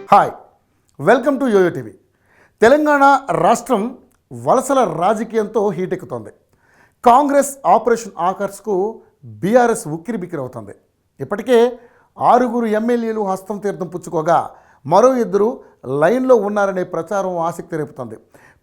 Hi, welcome to YoYo TV. Telangana రాష్ట్రం వలసల రాజకీయంతో హీటెక్కుతోంది. కాంగ్రెస్ ఆపరేషన్ ఆకర్ష్కు బీఆర్ఎస్ ఉక్కిరిబిక్కిరి అవుతుంది. ఇప్పటికే 6 ఎమ్మెల్యేలు హస్తం తీర్థం పుచ్చుకోగా మరో 2 లైన్లో ఉన్నారనే ప్రచారం ఆసక్తి రేపుతోంది.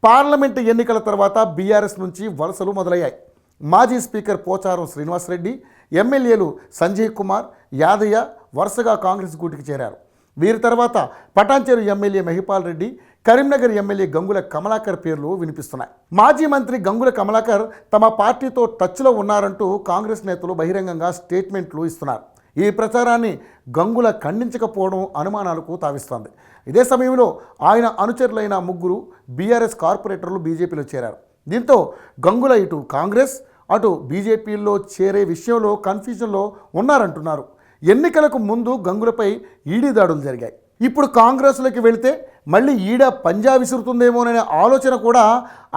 పార్లమెంటు ఎన్నికల తర్వాత బీఆర్ఎస్ నుంచి వలసలు మొదలయ్యాయి. మాజీ స్పీకర్ పోచారం శ్రీనివాసరెడ్డి, ఎమ్మెల్యేలు సంజయ్ కుమార్, యాదయ్య వరుసగా కాంగ్రెస్ గూటికి చేరారు. వీరి తర్వాత పటాన్చెరు ఎమ్మెల్యే మహిపాల్ రెడ్డి, కరీంనగర్ ఎమ్మెల్యే గంగుల కమలాకర్ పేర్లు వినిపిస్తున్నాయి. మాజీ మంత్రి గంగుల కమలాకర్ తమ పార్టీతో టచ్లో ఉన్నారంటూ కాంగ్రెస్ నేతలు బహిరంగంగా స్టేట్మెంట్లు ఇస్తున్నారు. ఈ ప్రచారాన్ని గంగుల ఖండించకపోవడం అనుమానాలకు తావిస్తోంది. ఇదే సమయంలో ఆయన అనుచరులైన 3 బీఆర్ఎస్ కార్పొరేటర్లు బీజేపీలో చేరారు. దీంతో గంగుల ఇటు కాంగ్రెస్ అటు బీజేపీలో చేరే విషయంలో కన్ఫ్యూజన్లో ఉన్నారంటున్నారు. ఎన్నికలకు ముందు గంగులపై ఈడీ దాడులు జరిగాయి. ఇప్పుడు కాంగ్రెస్లోకి వెళితే మళ్ళీ ఈడ పంజా విసురుతుందేమోననే ఆలోచన కూడా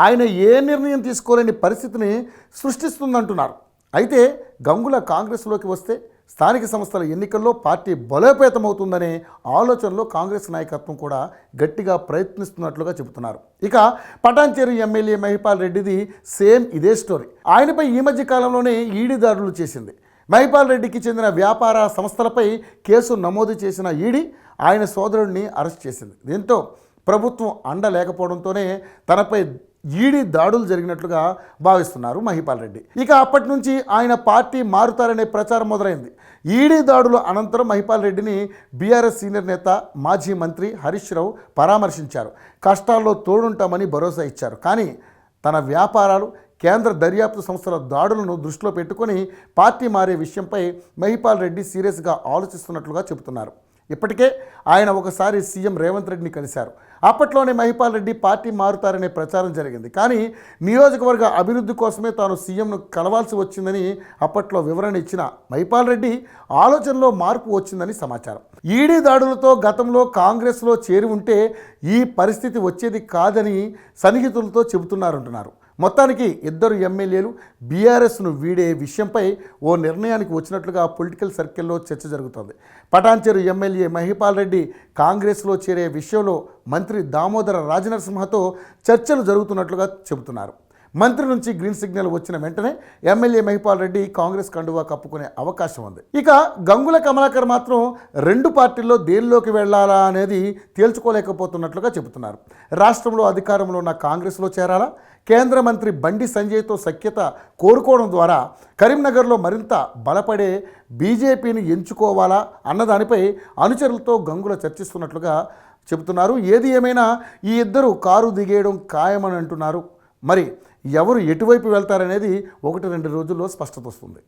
ఆయన ఏ నిర్ణయం తీసుకోలేని పరిస్థితిని సృష్టిస్తుందంటున్నారు. అయితే గంగుల కాంగ్రెస్లోకి వస్తే స్థానిక సంస్థల ఎన్నికల్లో పార్టీ బలోపేతమవుతుందనే ఆలోచనలో కాంగ్రెస్ నాయకత్వం కూడా గట్టిగా ప్రయత్నిస్తున్నట్లుగా చెబుతున్నారు. ఇక పటాన్చెరు ఎమ్మెల్యే మహిపాల్ రెడ్డిది సేమ్ ఇదే స్టోరీ. ఆయనపై ఈ మధ్య కాలంలోనే ఈడీ దాడులు చేసింది. మహిపాల్ రెడ్డికి చెందిన వ్యాపార సంస్థలపై కేసు నమోదు చేసిన ఈడీ ఆయన సోదరుడిని అరెస్ట్ చేసింది. దీంతో ప్రభుత్వం అండ లేకపోవడంతోనే తనపై ఈడీ దాడులు జరిగినట్లుగా భావిస్తున్నారు మహిపాల్ రెడ్డి. ఇక అప్పటి నుంచి ఆయన పార్టీ మారుతారనే ప్రచారం మొదలైంది. ఈడీ దాడుల అనంతరం మహిపాల్ రెడ్డిని బీఆర్ఎస్ సీనియర్ నేత మాజీ మంత్రి హరీష్ రావు పరామర్శించారు. కష్టాల్లో తోడుంటామని భరోసా ఇచ్చారు. కానీ తన వ్యాపారాలు, కేంద్ర దర్యాప్తు సంస్థల దాడులను దృష్టిలో పెట్టుకొని పార్టీ మారే విషయంపై మహిపాల్ రెడ్డి సీరియస్గా ఆలోచిస్తున్నట్లుగా చెబుతున్నారు. ఇప్పటికే ఆయన ఒకసారి సీఎం రేవంత్ రెడ్డిని కలిశారు. అప్పట్లోనే మహిపాల్ రెడ్డి పార్టీ మారుతారనే ప్రచారం జరిగింది. కానీ నియోజకవర్గ అభివృద్ధి కోసమే తాను సీఎంను కలవాల్సి వచ్చిందని అప్పట్లో వివరణ ఇచ్చిన మహిపాల్ రెడ్డి ఆలోచనలో మార్పు వచ్చిందని సమాచారం. ఈడీ దాడులతో గతంలో కాంగ్రెస్లో చేరి ఉంటే ఈ పరిస్థితి వచ్చేది కాదని సన్నిహితులతో చెబుతున్నారంటున్నారు. మొత్తానికి 2 ఎమ్మెల్యేలు బీఆర్ఎస్ను వీడే విషయంపై ఓ నిర్ణయానికి వచ్చినట్లుగా పొలిటికల్ సర్కిల్లో చర్చ జరుగుతోంది. పటాన్చెరు ఎమ్మెల్యే మహిపాల్ రెడ్డి కాంగ్రెస్లో చేరే విషయంలో మంత్రి దామోదర రాజనరసింహతో చర్చలు జరుగుతున్నట్లుగా చెబుతున్నారు. మంత్రి నుంచి గ్రీన్ సిగ్నల్ వచ్చిన వెంటనే ఎమ్మెల్యే మహిపాల్ రెడ్డి కాంగ్రెస్ కండువా కప్పుకునే అవకాశం ఉంది. ఇక గంగుల కమలాకర్ మాత్రం 2 పార్టీల్లో దేనిలోకి వెళ్లాలా అనేది తేల్చుకోలేకపోతున్నట్లుగా చెబుతున్నారు. రాష్ట్రంలో అధికారంలో ఉన్న కాంగ్రెస్లో చేరాలా, కేంద్ర మంత్రి బండి సంజయ్తో సఖ్యత కోరుకోవడం ద్వారా కరీంనగర్లో మరింత బలపడే బీజేపీని ఎంచుకోవాలా అన్నదానిపై అనుచరులతో గంగుల చర్చిస్తున్నట్లుగా చెబుతున్నారు. ఏది ఏమైనా ఈ 2 కారు దిగేయడం ఖాయమని అంటున్నారు. మరి ఎవరు ఎటువైపు వెళ్తారనేది 1-2 రోజుల్లో స్పష్టత వస్తుంది.